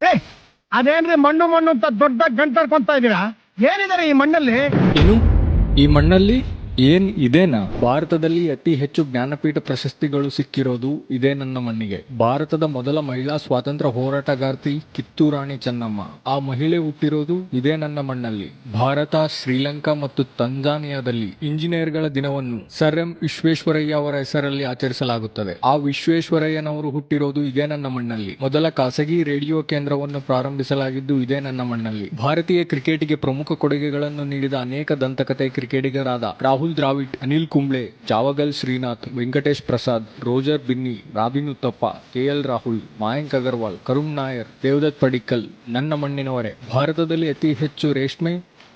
ಏ ಅದೇನ್ರಿ ಮಣ್ಣು ಮಣ್ಣು ಅಂತ ದೊಡ್ಡ ಗಂಟರ್ಕೊಂತ ಇದೀರಾ? ಏನಿದ್ದಾರೆ ಈ ಮಣ್ಣಲ್ಲಿ? ಏನು ಈ ಮಣ್ಣಲ್ಲಿ ಏನ್ ಇದೇನಾ? ಭಾರತದಲ್ಲಿ ಅತಿ ಹೆಚ್ಚು ಜ್ಞಾನಪೀಠ ಪ್ರಶಸ್ತಿಗಳು ಸಿಕ್ಕಿರೋದು ಇದೇ ನನ್ನ ಮಣ್ಣಿಗೆ. ಭಾರತದ ಮೊದಲ ಮಹಿಳಾ ಸ್ವಾತಂತ್ರ್ಯ ಹೋರಾಟಗಾರ್ತಿ ಕಿತ್ತೂರಾಣಿ ಚೆನ್ನಮ್ಮ, ಆ ಮಹಿಳೆ ಹುಟ್ಟಿರೋದು ಇದೇ ನನ್ನ ಮಣ್ಣಲ್ಲಿ. ಭಾರತ, ಶ್ರೀಲಂಕಾ ಮತ್ತು ತಂಜಾನಿಯಾದಲ್ಲಿ ಇಂಜಿನಿಯರ್ಗಳ ದಿನವನ್ನು ಸರ್ ಎಂ ವಿಶ್ವೇಶ್ವರಯ್ಯ ಅವರ ಹೆಸರಲ್ಲಿ ಆಚರಿಸಲಾಗುತ್ತದೆ. ಆ ವಿಶ್ವೇಶ್ವರಯ್ಯನವರು ಹುಟ್ಟಿರೋದು ಇದೇ ನನ್ನ ಮಣ್ಣಲ್ಲಿ. ಮೊದಲ ಖಾಸಗಿ ರೇಡಿಯೋ ಕೇಂದ್ರವನ್ನು ಪ್ರಾರಂಭಿಸಲಾಗಿದ್ದು ಇದೇ ನನ್ನ ಮಣ್ಣಲ್ಲಿ. ಭಾರತೀಯ ಕ್ರಿಕೆಟ್ಗೆ ಪ್ರಮುಖ ಕೊಡುಗೆಗಳನ್ನು ನೀಡಿದ ಅನೇಕ ದಂತಕಥೆ ಕ್ರಿಕೆಟಿಗರಾದ ರಾಹುಲ್ ದ್ರಾವಿಡ್, ಅನಿಲ್ ಕುಂಬ್ಳೆ, ಜಾವಗಲ್ ಶ್ರೀನಾಥ್, ವೆಂಕಟೇಶ್ ಪ್ರಸಾದ್, ರೋಜರ್ ಬಿನ್ನಿ, ರಾಬಿನ್ ಉತ್ತಪ್ಪ, ಕೆಎಲ್ ರಾಹುಲ್, ಮಯಾಂಕ್ ಅಗರ್ವಾಲ್, ಕರುಣ್ ನಾಯರ್, ದೇವದತ್ ಪಡಿಕ್ಕಲ್ ನನ್ನ ಮಣ್ಣಿನವರೇ. ಭಾರತದಲ್ಲಿ ಅತಿ ಹೆಚ್ಚು ರೇಷ್ಮೆ,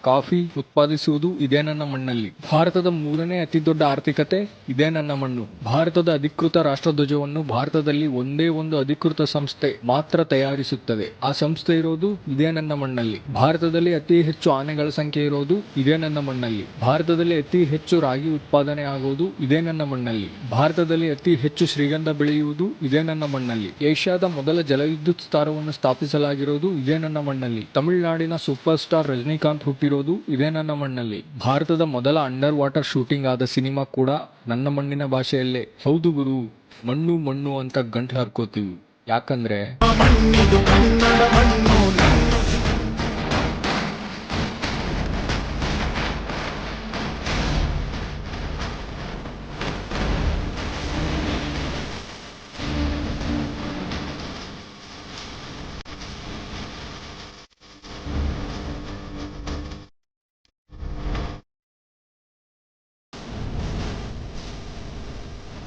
ಕಾಫಿ ಉತ್ಪಾದಿಸುವುದು ಇದೇ ನನ್ನ ಮಣ್ಣಲ್ಲಿ. ಭಾರತದ ಮೂರನೇ ಅತಿ ದೊಡ್ಡ ಆರ್ಥಿಕತೆ ಇದೇ ನನ್ನ ಮಣ್ಣು. ಭಾರತದ ಅಧಿಕೃತ ರಾಷ್ಟ್ರಧ್ವಜವನ್ನು ಭಾರತದಲ್ಲಿ ಒಂದೇ ಒಂದು ಅಧಿಕೃತ ಸಂಸ್ಥೆ ಮಾತ್ರ ತಯಾರಿಸುತ್ತದೆ. ಆ ಸಂಸ್ಥೆ ಇರೋದು ಇದೇ ನನ್ನ ಮಣ್ಣಲ್ಲಿ. ಭಾರತದಲ್ಲಿ ಅತಿ ಹೆಚ್ಚು ಆನೆಗಳ ಸಂಖ್ಯೆ ಇರೋದು ಇದೇ ನನ್ನ ಮಣ್ಣಲ್ಲಿ. ಭಾರತದಲ್ಲಿ ಅತಿ ಹೆಚ್ಚು ರಾಗಿ ಉತ್ಪಾದನೆ ಆಗುವುದು ಇದೇ ನನ್ನ ಮಣ್ಣಲ್ಲಿ. ಭಾರತದಲ್ಲಿ ಅತಿ ಹೆಚ್ಚು ಶ್ರೀಗಂಧ ಬೆಳೆಯುವುದು ಇದೇ ನನ್ನ ಮಣ್ಣಲ್ಲಿ. ಏಷ್ಯಾದ ಮೊದಲ ಜಲವಿದ್ಯುತ್ ಸ್ಥಾವರವನ್ನು ಸ್ಥಾಪಿಸಲಾಗಿರೋದು ಇದೇ ನನ್ನ ಮಣ್ಣಲ್ಲಿ. ತಮಿಳುನಾಡಿನ ಸೂಪರ್ ಸ್ಟಾರ್ ರಜನಿಕಾಂತ್ ಹುಟ್ಟಿರೋದು ಇದೇ ನನ್ನ ಮಣ್ಣಲ್ಲಿ. ಭಾರತದ ಮೊದಲ ಅಂಡರ್ ವಾಟರ್ ಶೂಟಿಂಗ್ ಆದ ಸಿನಿಮಾ ಕೂಡ ನನ್ನ ಮಣ್ಣಿನ ಭಾಷೆಯಲ್ಲೇ. ಹೌದು ಗುರು, ಮಣ್ಣು ಮಣ್ಣು ಅಂತ ಗಂಟು ಹಾರ್ಕೋತೀವಿ. ಯಾಕಂದ್ರೆ